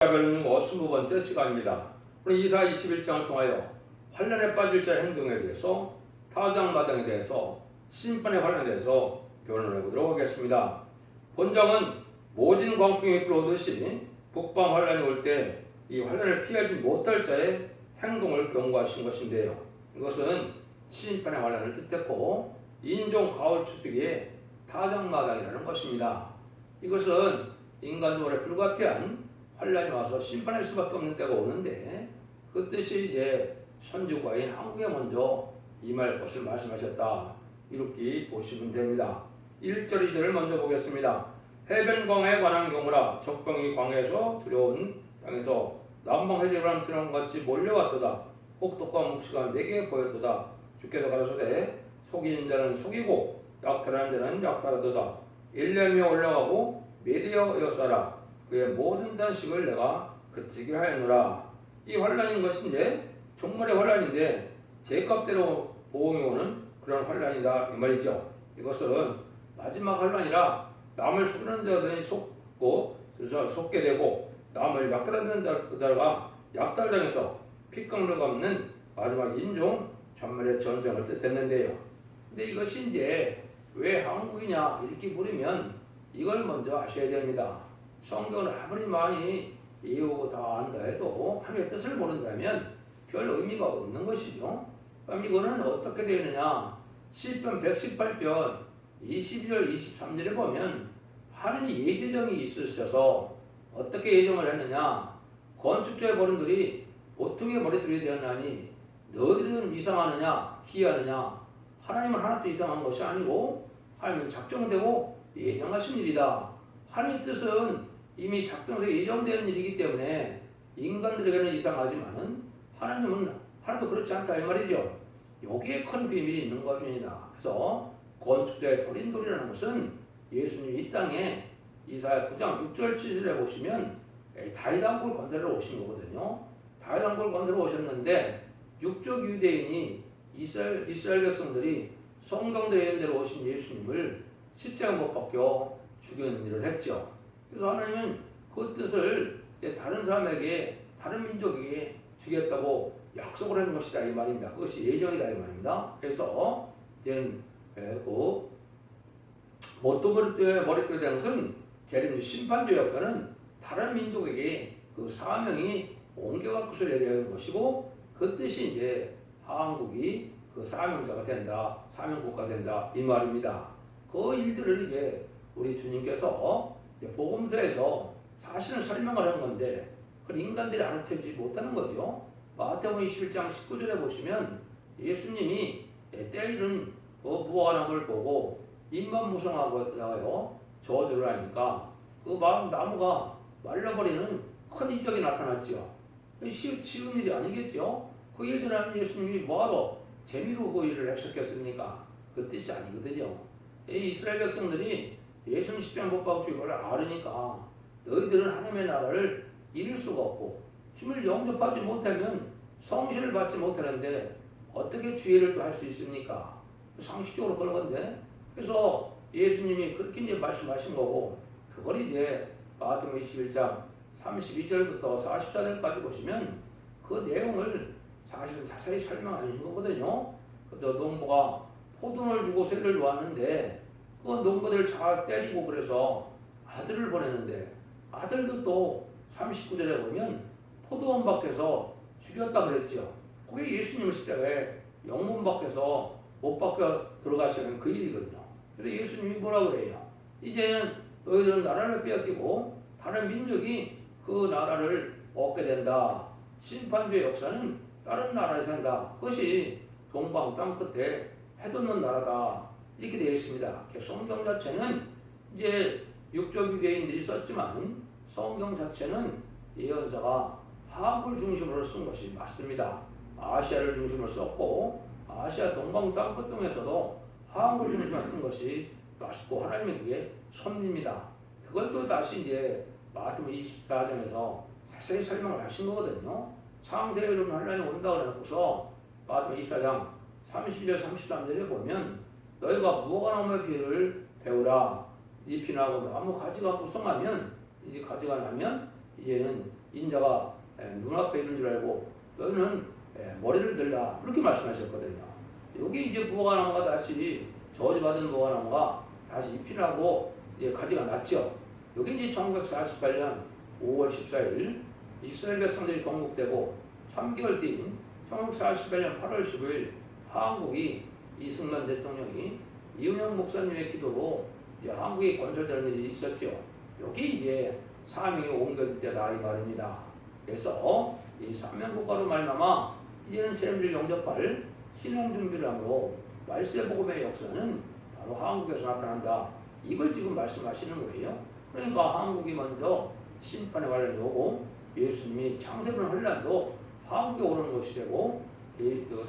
이사 변론과 20번째 시간입니다. 오늘 이사 21장을 통하여 환난에 빠질 자의 행동에 대해서, 타작마당에 대해서, 심판의 환난에 대해서 변론해 보도록 하겠습니다. 본장은 모진 광풍이 불어오듯이 북방 환난이 올 때 이 환난을 피하지 못할 자의 행동을 경고하신 것인데요. 이것은 심판의 환난을 뜻했고 인종 가을 추수기의 타작마당이라는 것입니다. 이것은 인간적으로 불가피한 환난이 와서 심판할 수밖에 없는 때가 오는데 그 뜻이 이제 선지국가인 한국에 먼저 임할 것을 말씀하셨다. 이렇게 보시면 됩니다. 1절 2절을 먼저 보겠습니다. 해변광에 관한 경우라 적병이 광에서 두려운 땅에서 남방 해리바람처럼 같이 몰려왔도다. 혹독과 묵시가 내게 보였도다. 주께서 가라사대 속이는 자는 속이고 약탈하는 자는 약탈하도다. 일렘이 올라가고 메디어 여사라 그의 모든 단식을 내가 그치게 하였노라. 이 환란인 것이 이제 종말의 환란인데 제값대로 보응이 오는 그런 환란이다 이 말이죠. 이것은 마지막 환란이라 남을 속이는 자들이 속게 되고 남을 약탈하는 자가 약탈당해서 핏강을 갚는 마지막 인종 전멸의 전쟁을 뜻했는데요. 근데 이것이 이제 왜 한국이냐 이렇게 물으면 이걸 먼저 아셔야 됩니다. 성경을 아무리 많이 외우고 다 안다 해도 하나님의 뜻을 모른다면 별 의미가 없는 것이죠. 그럼 이거는 어떻게 되어 있느냐? 시편 118편 22절 23절에 보면 하나님이 예정이 있으셔서 어떻게 예정을 했느냐? 건축자의 머리들이 보통의 머리들이 되었나니 너희들은 이상하느냐 기이하느냐? 하나님은 하나도 이상한 것이 아니고 하나님은 작정되고 예정하신 일이다. 하나님의 뜻은 이미 작정해서 예정된 일이기 때문에 인간들에게는 이상하지만은 하나님은 하나도 그렇지 않다 이 말이죠. 여기에 큰 비밀이 있는 것입니다. 그래서 건축자의 버린 돌이라는 것은 예수님이 이 땅에 이사야 9장 6절 7절에 보시면 다윗 왕국을 건설하러 오신 거거든요. 다윗 왕국을 건설하러 오셨는데 육족 유대인이 이스라엘 백성들이 성경도 예언대로 오신 예수님을 십자가 못 박혀 죽이는 일을 했죠. 그래서 하나님은 그 뜻을 다른 사람에게 다른 민족에게 주겠다고 약속을 하는 것이다 이 말입니다. 그것이 예정이다 이 말입니다. 그래서 이제 그 못도 머릿돌이 되는 것은 재림 심판주 역사는 다른 민족에게 그 사명이 옮겨갖고서 얘기하는 것이고 그 뜻이 이제 한국이 그 사명자가 된다, 사명국가 된다 이 말입니다. 그 일들을 이제 우리 주님께서 이제 복음서에서 사실은 설명을 한 건데 그 인간들이 알아채지 못하는 거죠. 마태복음 21장 19절에 보시면 예수님이 때이른 그 무화과나무를 보고 잎만 무성하고 있다가요 저주를 하니까 그 나무가 말라버리는 큰 이적이 나타났죠. 쉬운 일이 아니겠죠. 그 일들은 예수님이 뭐하러 재미로 그 일을 하셨겠습니까? 그 뜻이 아니거든요. 이 이스라엘 백성들이 예수님 십자가 못 박혀 죽은 걸 알으니까 너희들은 하나님의 나라를 이룰 수가 없고 주를 영접하지 못하면 성신을 받지 못하는데 어떻게 주의를 또 할 수 있습니까? 상식적으로 그런 건데 그래서 예수님이 그렇게 이제 말씀하신 거고 그걸 이제 마태복음 21장 32절부터 44절까지 보시면 그 내용을 사실은 자세히 설명하신 거거든요. 또 농부가 포도를 주고 세를 놓았는데 그 농부들 잘 때리고 그래서 아들을 보내는데 아들도 또 39절에 보면 포도원 밖에서 죽였다 그랬죠. 그게 예수님 십자가에 영문 밖에서 못 밖에 들어가시는 그 일이거든요. 그래서 예수님이 뭐라 그래요? 이제는 너희들은 나라를 빼앗기고 다른 민족이 그 나라를 얻게 된다. 심판주의 역사는 다른 나라에서 한다. 그것이 동방 땅끝에 해돋는 나라다. 이렇게 되어 있습니다. 성경 자체는 이제 육족 유대인들이 썼지만 성경 자체는 예언자가 한국을 중심으로 쓴 것이 맞습니다. 아시아를 중심으로 썼고 아시아 동방 땅끝 등에서도 한국을 중심으로 쓴 것이 맞고 하나님의 그게 섭리입니다. 그걸 또 다시 이제 마태복음 24장에서 자세히 설명을 하신 거거든요. 창세에 이런 환란이 온다고 해놓고서 마태복음 24장 32절 33절에 보면 너희가 무화과나무의 비유를 배우라. 잎이 나고 나무 가지가 무성하면 이제 가지가 나면 이제는 인자가 눈앞에 있는 줄 알고 너희는 머리를 들라 이렇게 말씀하셨거든요. 여기 이제 무화과나무가 다시 저주받은 무화과나무가 다시 잎이 나고 이제 가지가 났죠. 여기 이제 1948년 5월 14일 이스라엘 백성들이 건국되고 3개월 뒤인 1948년 8월 15일 한국이 이승만 대통령이 이은영 목사님의 기도로 이제 한국이 건설되는 일이 있었죠. 여기 이제 사명이 옮겨질 때다 이 말입니다. 그래서 이 삼면국가로 말미암아 이제는 재림을 영접할 신앙 준비를 하므로 말세복음의 역사는 바로 한국에서 나타난다. 이걸 지금 말씀하시는 거예요. 그러니까 한국이 먼저 심판의 환란이 오고 예수님이 창세부는 환란도 한국에 오는 것이 되고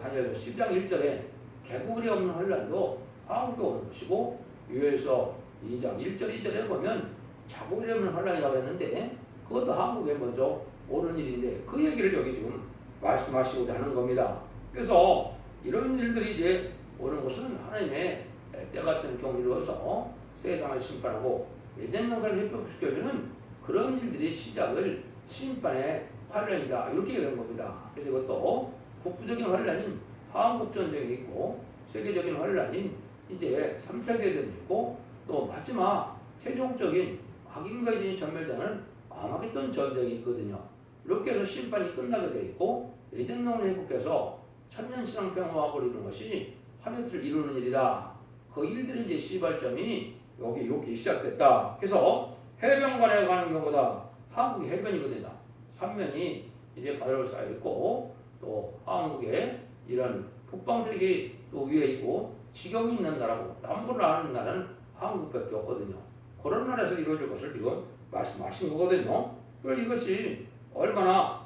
다니엘서 10장 1절에 개구리 없는 환란도 한국에 오는 것이고 유에서 2장 1절 2절에 보면 자국이 없는 환란이라고 했는데 그것도 한국에 먼저 오는 일인데 그 얘기를 여기 지금 말씀하시고자 하는 겁니다. 그래서 이런 일들이 이제 오는 것은 하나님의 때같은 경이로서 세상을 심판하고 에덴 동산을 회복시켜주는 그런 일들이 시작을 심판의 환란이다 이렇게 얘기하는 겁니다. 그래서 이것도 국부적인 환란인 한국전쟁이 있고 세계적인 환란인 이제 3차 대전이 있고 또 마지막 최종적인 악인과 인이 전멸되는 아마겟돈 전쟁이 있거든요. 이렇게 해서 심판이 끝나게 돼 있고 에덴 동산을 회복해서 천년신앙 평화가 버리는 것이 하늘을 이루는 일이다. 그 일들이 이제 시발점이 여기 이렇게 시작됐다. 그래서 해변관에 가는 경우보다 한국이 해변이거든요. 삼면이 이제 바다로 쌓여 있고 또 한국에 이런 북방세력이 또 위에 있고 지경이 있는 나라고 남부를 아는 나라는 한국밖에 없거든요. 그런 나라에서 이루어질 것을 지금 말씀하신 거거든요. 그래서 이것이 얼마나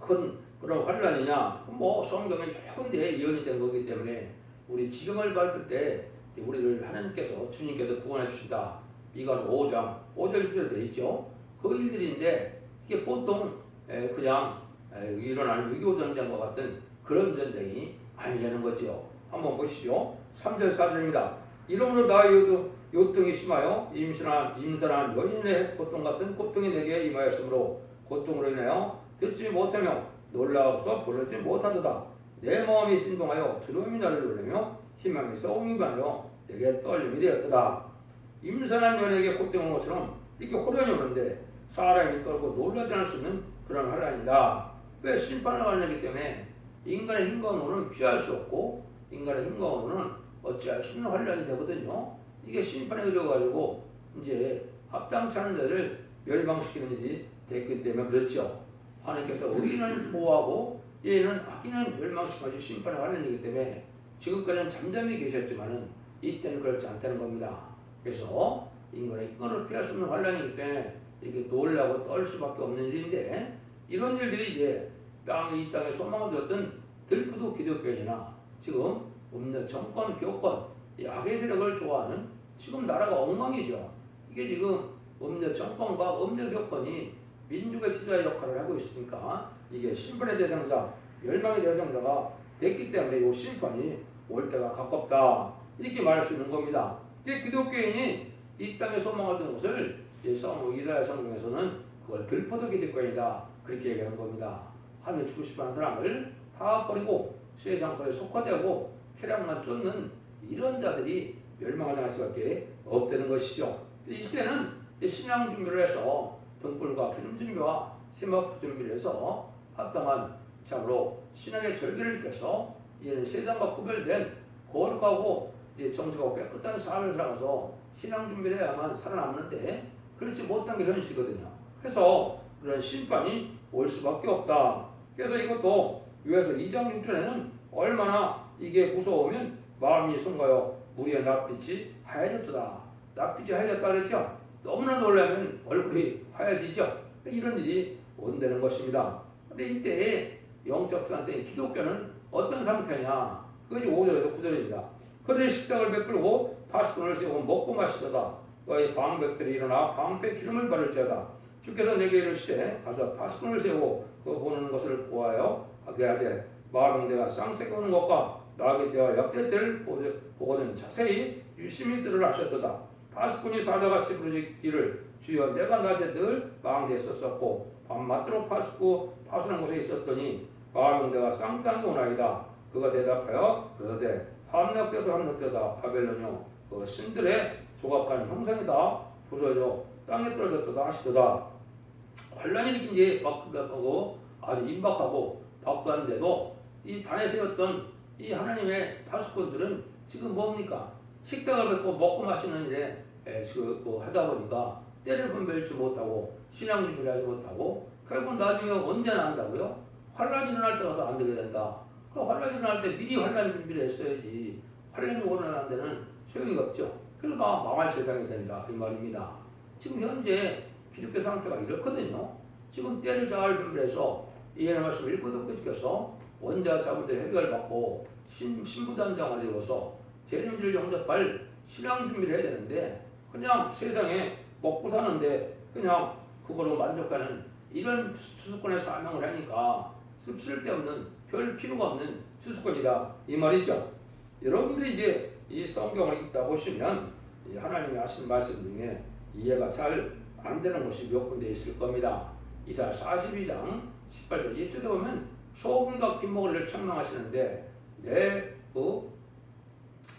큰 그런 환란이냐, 뭐 성경에 여러 군데 예언이 된 거기 때문에 우리 지경을 밟을 때 우리를 하나님께서 주님께서 구원해 주신다. 미가서 5장 5절 6절 돼 있죠. 그 일들인데 이게 보통 그냥 일어나는 6.25 전쟁과 같은 그런 전쟁이 아니라는 거죠. 한번 보시죠. 3절 4절입니다. 이러므로 나의 요통이 심하여 임선한 여인의 고통 같은 고통이 내게 임하였으므로 고통으로 인하여 듣지 못하며 놀라워서 부르지 못하도다. 내 마음이 신동하여 두려움이 나를 누르며 희망이 썩음이 반하여 내게 떨림이 되었도다. 임선한 여인에게 고통이 오는 것처럼 이렇게 호련이 오는데 사람이 떨고 놀라지 않을 수 있는 그런 환란이다. 왜 심판을 받기 때문에 인간의 힘과노는 피할 수 없고 인간의 힘과노는 어찌할 수 있는 환란이 되거든요. 이게 심판에 이르러가지고 이제 합당치 않은 자를 멸망시키는 일이 됐기 때문에 그렇죠. 하나님께서 의인을 보호하고 얘는 악인은 멸망시키는 심판의 환란이기 때문에 지금까지는 잠잠히 계셨지만은 이때는 그렇지 않다는 겁니다. 그래서 인간의 힘으로 피할 수 없는 환란이기 때문에 이렇게 놀라고 떨 수밖에 없는 일인데 이런 일들이 이제 이 땅에 소망을 두었던 들푸드 기독교인이나 지금 없는 정권, 교권, 악의 세력을 좋아하는 지금 나라가 엉망이죠. 이게 지금 없는 정권과 없는 교권이 민족의 지도자 역할을 하고 있으니까 이게 심판의 대상자, 멸망의 대상자가 됐기 때문에 이 심판이 올 때가 가깝다. 이렇게 말할 수 있는 겁니다. 기독교인이 이 땅에 소망을 둔 것을 이사야 성경에서는 그걸 들포도 기독교인이다. 그렇게 얘기하는 겁니다. 하늘 주고 싶어하는 사람을 다 버리고 세상 것에 속화되고 쾌락만 쫓는 이런 자들이 멸망을 당할 수밖에 없다는 것이죠. 이 시대는 신앙 준비를 해서 등불과 기름 준비와 세마포 준비를 해서 합당한 참으로 신앙의 절기를 지켜서 이제는 세상과 구별된 거룩하고 이제 정직하고 깨끗한 삶을 살아가서 신앙 준비를 해야만 살아남는데 그렇지 못한 게 현실이거든요. 그래서 그런 심판이 올 수밖에 없다. 그래서 이것도 요에서 2장 6절에는 얼마나 이게 무서우면 마음이 숨가요 무리의 낯빛이 하얘졌다. 낯빛이 하얘졌다 그랬죠. 너무나 놀라면 얼굴이 하얘지죠. 이런 일이 온다는 것입니다. 근데 이때 영적 상태 기독교는 어떤 상태냐? 그것이 5절에서 9절입니다. 그들이 식탁을 베풀고 파수꾼을 세우고 먹고 마시도다. 너희 방백들이 일어나 방패 기름을 바를지어다. 주께서 내게 이르시되 가서 파수꾼을 세우고 그 보는 것을 보아요. 하되 마음은 내가 쌍새가 오는 것과 나에게 대하 역대 때를 보거든 자세히 유심히 들으라 하셨도다. 파수꾼이 사자같이 부르짖기를 주여 내가 낮에 늘 망대에 있었고 밤맞도록 파수한 곳에 있었더니 바명대가 쌍땅이 오나이다. 그가 대답하여 그러되 함락되다 바벨론이요 그 신들의 조각한 형상이다. 부서져 땅에 떨어졌다 하시도다. 환란이 일으킨 지 박하고 아주 임박하고 박도한데도 이 단에 세웠던 이 하나님의 파수꾼들은 지금 뭡니까? 식당을 뵙고 먹고 마시는 일에 하다 보니까 때를 분별치 못하고 신앙 준비를 하지 못하고 결국 나중에 언제나 한다고요? 환란이 일어날 때 가서 안 되게 된다. 그럼 환란이 일어날 때 미리 환란 준비를 했어야지. 환란이 일어나는 데는 소용이 없죠. 그러니까 망할 세상이 된다 이 말입니다. 지금 현재 기독교 상태가 이렇거든요. 지금 때를 잘 분별해서 이해의 말씀을 읽고 듣고 지켜서 원자 자분들 해결받고 신부단장을 이루어서 재림주를 영접할 신앙 준비를 해야 되는데 그냥 세상에 먹고 사는데 그냥 그거로 만족하는 이런 추수꾼의 사명을 하니까 쓸데없는 별 필요가 없는 추수꾼이다 이 말이죠. 여러분들이 이제 이 성경을 읽다 보시면 하나님이 하신 말씀 중에 이해가 잘 안 되는 곳이 몇 군데 있을 겁니다. 이사야 42장 18절 이쪽에 보면 소금과 김목을 책망하시는데 내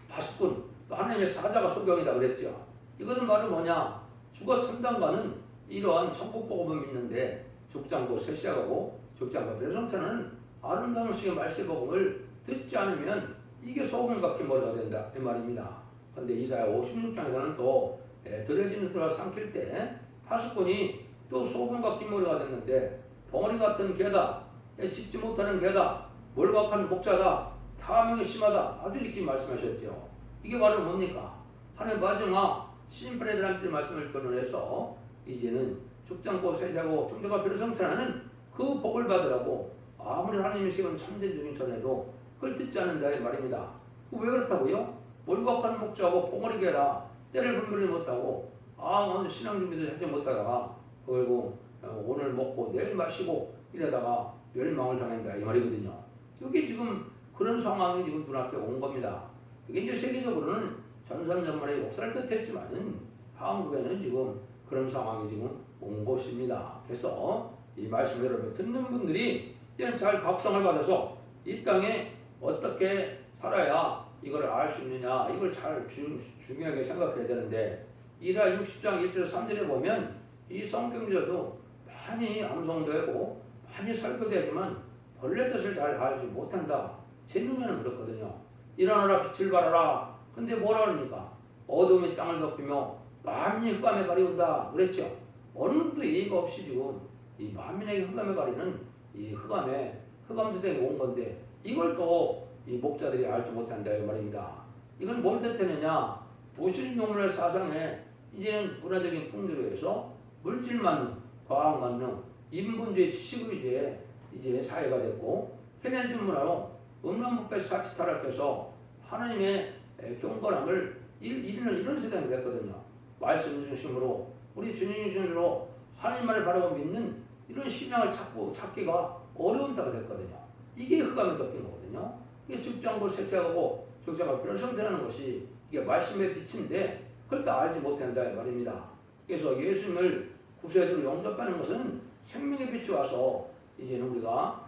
파수꾼 하나님의 사자가 소경이다 그랬죠. 이것은 바로 뭐냐? 주거 첨단과는 이러한 천국복음을 믿는데 족장고 셋시하고 족장고 배성찬은 아름다운 식의 말세복음을 듣지 않으면 이게 소금과 김머리가 된다 이 말입니다. 그런데 이사야 56장에서는 또 들어진 들어 삼킬 때 파수꾼이 또 소금과 김머리가 됐는데 벙어리 같은 개다, 짖지 못하는 개다, 몰각한 목자다, 탐욕이 심하다 아주 이렇게 말씀하셨죠. 이게 바로 뭡니까? 하나님 마지막 신분애들한테 말씀을 변론해서 이제는 죽장고 세자고 총대가 별을 성찬하는 그 복을 받으라고 아무리 하나님이 세운 참된 중인 전에도 그걸 듣지 않는다 이 말입니다. 왜 그렇다고요? 몰각한 목자하고 벙어리 개라 때를 분별이 못하고 완전 신앙 준비도 하지 못하다가 그리고 오늘 먹고 내일 마시고 이러다가 멸망을 당한다 이 말이거든요. 이게 지금 그런 상황이 지금 눈앞에 온 겁니다. 이게 이제 세계적으로는 전산전만의 역사를 뜻했지만은 한국에는 지금 그런 상황이 지금 온 것입니다. 그래서 이 말씀 여러분 듣는 분들이 잘 각성을 받아서 이 땅에 어떻게 살아야 이걸 알 수 있느냐 이걸 잘 중요하게 생각해야 되는데 이사야 60장 1절 3절에 보면 이 성경들도 많이 암송되고 많이 설교되지만 본래 뜻을 잘 알지 못한다. 제 눈에는 그렇거든요. 일어나라 빛을 발하라. 근데 뭐라 그러니까 어둠이 땅을 덮이며 만민이 흑암에 가리운다 그랬죠. 어느 놈도 예의가 없이 지금 이 만민에게 흑암에 가리는 이 흑암 세상에 온 건데 이걸 또 이 목자들이 알지 못한다 이 말입니다. 이건 뭘 뜻하느냐? 도시민용문의 사상에 이제는 문화적인 풍조로 해서 물질 만능, 과학 만능, 인본주의, 지식의주의 이제 사회가 됐고 현대적 문화로 음란부패 사치 타락해서 하나님의 경건함을 잃는 이런 세상이 됐거든요. 말씀 중심으로 우리 주님 중심으로 하나님만을 바라고 믿는 이런 신앙을 찾기가 어려운 때가 됐거든요. 이게 흑암에 덮인 거거든요. 이게 죽장고 세차하고 죽장고 변성되는 것이 이게 말씀의 빛인데 그걸 다 알지 못한다 말입니다. 그래서 예수님을 구세주로 영접하는 것은 생명의 빛이 와서 이제는 우리가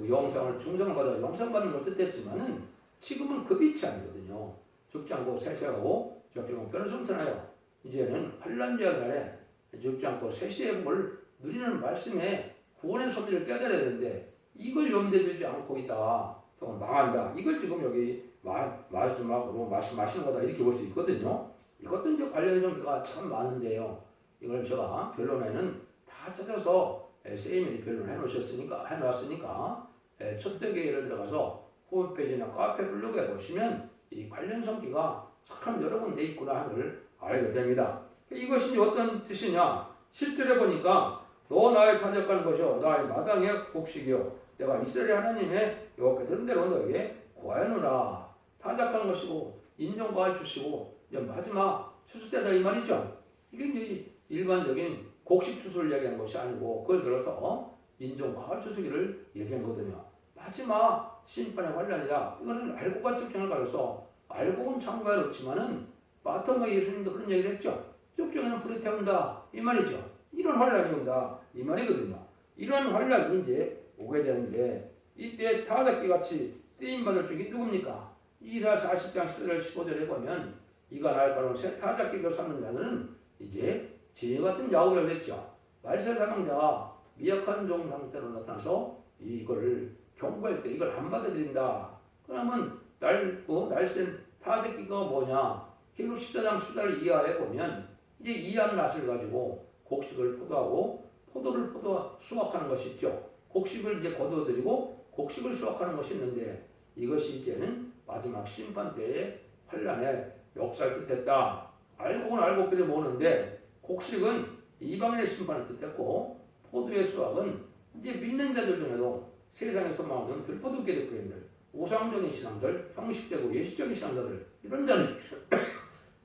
영상을 중생을 받아 영상받는 걸 뜻했지만은 지금은 그 빛이 아니거든요. 죽장고 세차하고 죽장고 변성되나요? 이제는 환란제한 날에 죽장고 세시의 복을 누리는 말씀에 구원의 섭리를 깨달아야 되는데 이걸 염두에 두지 않고 있다가 망한다. 이걸 지금 여기 마지막으로 말씀하시는 거다 이렇게 볼 수 있거든요. 이것도 이제 관련 성격가 참 많은데요. 이걸 제가 변론에는 다 찾아서 세이민이 변론을 해놨으니까 첫 대에 예를 들어가서 홈페이지나 카페 블로그에 보시면 이 관련 성격가 참 여러 번 돼 있구나 하는 알게 됩니다. 이것이 어떤 뜻이냐? 실제로 보니까 너 나의 타작하는 것이요 나의 마당의 곡식이요 내가 이스라엘 하나님의 여호와께 들은 대로 너에게 고하노라. 타작하는 것이고 인정과를 주시고 이제 마지막 추수 때다 이 말이죠. 이게 이제 일반적인 곡식 추수를 얘기한 것이 아니고 그걸 들어서 인정과를 추수기를 얘기한 거거든요. 마지막 심판의 환란이다. 이거는 알고가 쪽정을 가려서 알고는 참가에 놓지만은 마태복음 예수님도 그런 얘기를 했죠. 쪽정에는 불이 태운다 이 말이죠. 이런 환란이 온다 이 말이거든요. 이런 환란이 이제 오게 되는데 이때 타작기 같이 쓰임 받을 쪽이 누굽니까? 이사 40장 10절 15절에 보면 이가 날카로운 새 타작기를 삼는 자들은 이제 진이 같은 야곱을 냈죠. 말세 사망자가 미약한 종 상태로 나타나서 이걸 경고할 때 이걸 안 받아들인다. 그러면 날쌘 타작기가 뭐냐? 계속 14장 14절 이하에 보면 이제 이한 낫을 가지고 곡식을 포도하고 포도를 수확하는 것이 있죠. 곡식을 이제 거두어들이고 곡식을 수확하는 것이 있는데 이것이 이제는 마지막 심판 때의 환란의 역사를 뜻했다. 알고는 알고끼리 모르는데 곡식은 이방인의 심판을 뜻했고 포도의 수확은 이제 믿는 자들 중에도 세상의 소망은 들포도 기독교인들, 우상적인 신앙들, 형식되고 예식적인 신앙자들 이런 자들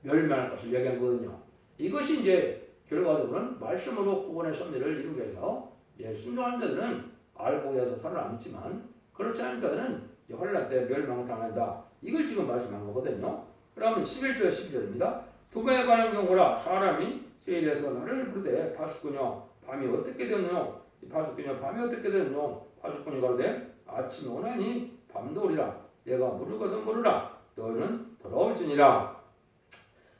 멸망할 것을 얘기한 거거든요. 이것이 이제 결과적으로는 말씀으로 구원의 섭리를 이루기 위해서 순종하는 자들은 알고 해서 살아남지만 그렇지 않은 자들은 환란 때 멸망을 당한다. 이걸 지금 말씀한 거거든요. 그러면 11절 12절입니다. 두배에 관한 경우라 사람이 세일에서 나를 부르되 파수꾼이여 밤이 어떻게 되느뇨? 파수꾼이여 밤이 어떻게 되느뇨? 파수꾼이 가로되 아침이 오나니 밤도 오리라. 내가 모르거든 모르라. 너희는 돌아올지니라.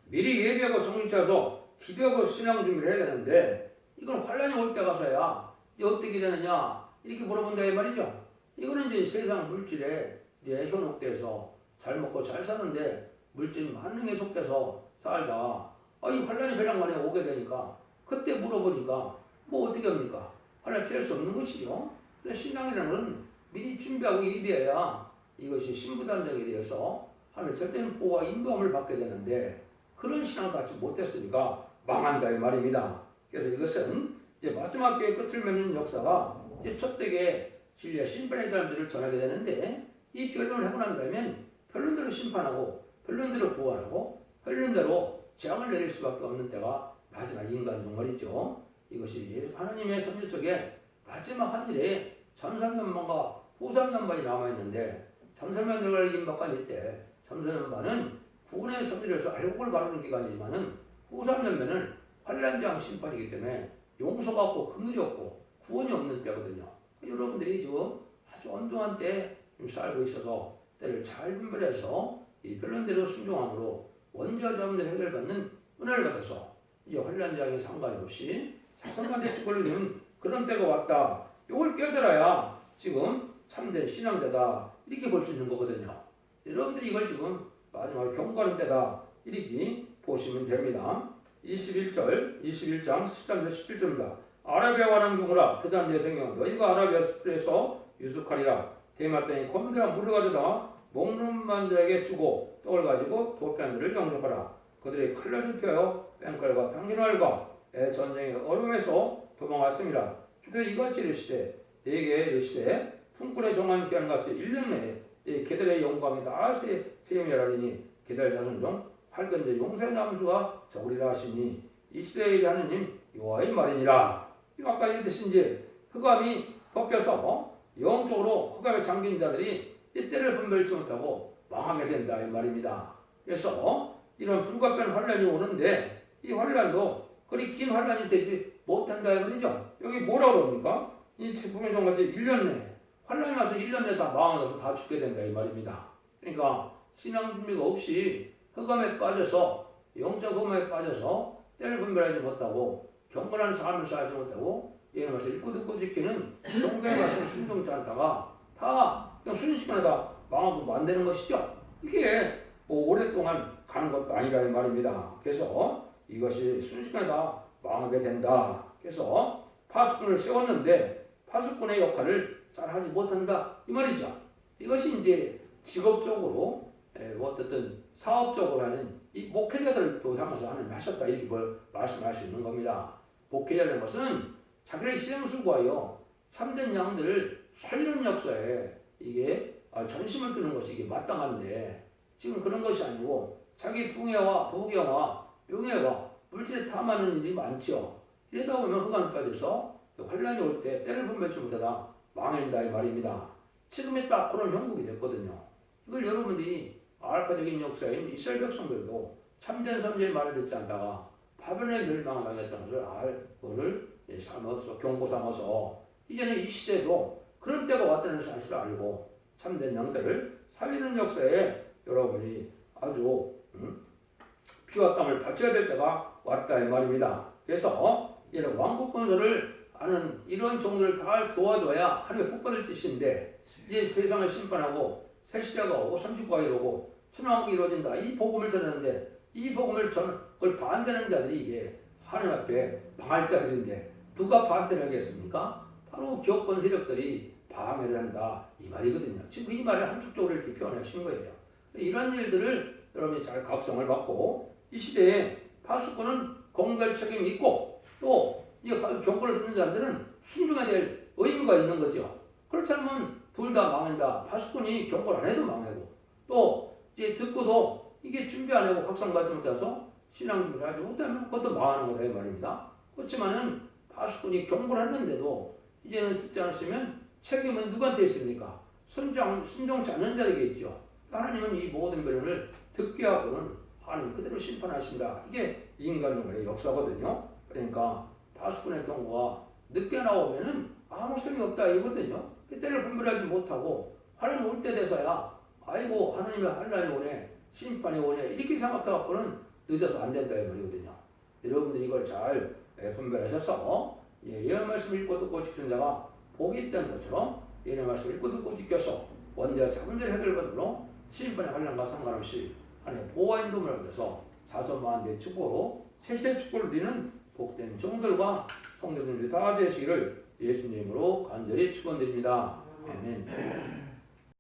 미리 예비하고 정신차서 기도하고 신앙 준비를 해야 되는데 이건 환란이 올 때 가서야 이제 어떻게 되느냐 이렇게 물어본다 이 말이죠. 이거는 이제 세상 물질에 이제 현혹돼서 잘 먹고 잘 사는데 물질 만능에 속해서 살다 이 환란이 배랑만에 오게 되니까 그때 물어보니까 뭐 어떻게 합니까? 환란 피할 수 없는 것이죠. 그래서 신앙이라는 건 미리 준비하고 예비해야 이것이 신부단정에 대해서 하나님의 절대적인 보호와 인도함을 받게 되는데 그런 신앙을 받지 못했으니까 망한다 이 말입니다. 그래서 이것은 이제 마지막 교회 끝을 맺는 역사가 이제 첫대에 진리와 심판의 사람들을 전하게 되는데 이 변론을 하고 난 다음에 변론대로 심판하고 변론대로 구원하고 변론대로 재앙을 내릴 수밖에 없는 때가 마지막 인간종 말이죠. 이것이 하나님의 섭리 속에 마지막 한 일에 천삼년반과 후삼년반이 남아있는데 천삼년반을 임박한 이때 천삼년반은 구원의 섭리를 해서 알곡을 바르는 기간이지만은 후삼년반은 환란장 심판이기 때문에 용서가 없고 긍휼이 없고 구원이 없는 때거든요. 여러분들이 지금 아주 온전한 때 살고 있어서 때를 잘 분별해서 이 변론대로 순종함으로 원죄와 자문을 해결받는 은혜를 받아서 이제 환란장에 상관이 없이 자선한테 걸리는 그런 때가 왔다. 이걸 깨달아야 지금 참된 신앙자다 이렇게 볼 수 있는 거거든요. 여러분들이 이걸 지금 마지막으로 경고하는 때다 이렇게 보시면 됩니다. 21장 13절 17절입니다. 아라비아 관한 경우라 드단 대생여 너희가 아라비아 숲에서 유숙하리라. 대마 땅에 거민들아 물을 가져다 목는 자에게 주고 떡을 가지고 도피한들을 영접하라. 그들이 칼날을 펴어 뺑칼과 당신알과 전쟁의 얼음에서 도망왔습니다. 주께서 이같이 이르시되 내게 이르시되 품꾼의 정한 기한같이 1년 내에 게달의 영광이 다 세움이라리니 게달 자손 중 활건제 용사의 남수가 적으리라 하시니 이스라엘의 하느님 여호와의 말이니라. 이거 아까 얘기했듯이 흑암이 벗겨서 영적으로 흑암에 잠긴 자들이 때를 분별치 못하고 망하게 된다 이 말입니다. 그래서 이런 불가피한 환란이 오는데 이 환란도 그리 긴 환란이 되지 못한다 이 말이죠. 여기 뭐라고 그럽니까? 이 분명히 1년 내에 환란이 와서 1년 내에 다 망하면서 다 죽게 된다 이 말입니다. 그러니까 신앙 준비가 없이 흑암에 빠져서 영적 흑암에 빠져서 때를 분별하지 못하고 경건한 삶을 살지 못하고 예를 들어서 읽고 듣고 지키는 성경의 말씀을 순종치 않다가 다 그냥 순식간에 다 망하고 만드는 것이죠. 이게 뭐 오랫동안 가는 것도 아니라 이 말입니다. 그래서 이것이 순식간에 다 망하게 된다. 그래서 파수꾼을 세웠는데 파수꾼의 역할을 잘 하지 못한다 이 말이죠. 이것이 이제 직업적으로 뭐 어쨌든 사업적으로 하는 이 목회자들을 또 향해서 하나님 하셨다 이렇게 걸 말씀할 수 있는 겁니다. 목회자라는 것은 자기를 희생수고하여 참된 양들을 살리는 역사에 이게 전심을 두는 것이 이게 마땅한데 지금 그런 것이 아니고 자기 부귀와 명예와 물질에 탐하는 일이 많죠. 이러다 보면 흑암에 빠져서 환란이 올 때 때를 분별치 못하다 망한다 이 말입니다. 지금이 딱 그런 형국이 됐거든요. 이걸 여러분들이 알파적인 역사인 이스라엘 백성들도 참된 선지의 말을 듣지 않다가 바벨론의 멸망을 당했다는 것을 경고 삼아서 이제는 이 시대도 그런 때가 왔다는 사실을 알고 참된 양들을 살리는 역사에 여러분이 아주 피와 땀을 바쳐야 될 때가 왔다 이 말입니다. 그래서 이제는 왕국 건설을 하는 이런 종들을 다 도와줘야 하나님의 복 받을 뜻인데 이제 세상을 심판하고 새 시대가 오고 선지국가 이루고 천왕국이 이루어진다. 이 복음을 전하는데 이 복음을 그걸 반대하는 자들이 이게 하나님 앞에 방할 자들인데 누가 반대를 하겠습니까? 바로 기업권 세력들이 방해를 한다 이 말이거든요. 지금 이 말을 한쪽적으로 이렇게 표현하신 거예요. 이런 일들을 여러분이 잘 각성을 받고 이 시대에 파수꾼은 공갈 책임이 있고 또 이 경고를 듣는 자들은 순종해야 될 의무가 있는 거죠. 그렇지 않으면 둘 다 망한다. 파수꾼이 경고를 안 해도 망하고 또 이제 듣고도 이게 준비 안 하고 확산받지 못해서 신앙을 하지 못하면 그것도 망하는 거다 이 말입니다. 그렇지만은 파수꾼이 경고를 했는데도 이제는 듣지 않았으면 책임은 누구한테 있습니까? 순종치 않는 자에게 있죠. 하나님은 이 모든 변론을 듣게 하고는 하나님 그대로 심판하신다. 이게 인간의 역사거든요. 그러니까 파수꾼의 경고가 늦게 나오면은 아무 소용이 없다 이거거든요. 때를 분별하지 못하고 하나님 올 때 돼서야 아이고 하나님의 환란이 오네 심판이 오네 이렇게 생각해갖고는 늦어서 안 된다 이 말이거든요. 여러분들 이걸 잘 분별하셔서 예언 말씀 읽고 듣고 지키는 자가 복이 있다는 것처럼 예언 말씀 읽고 듣고 지켜서 원죄와 자문제를 해결받으로 심판의 환란과 상관없이 하나님의 보호와 인도를 얻어서 자선만대의 축복으로 세세 축복을 누리는 복된 종들과 성도들이 다 되시기를 예수님으로 간절히 축원드립니다. 아멘.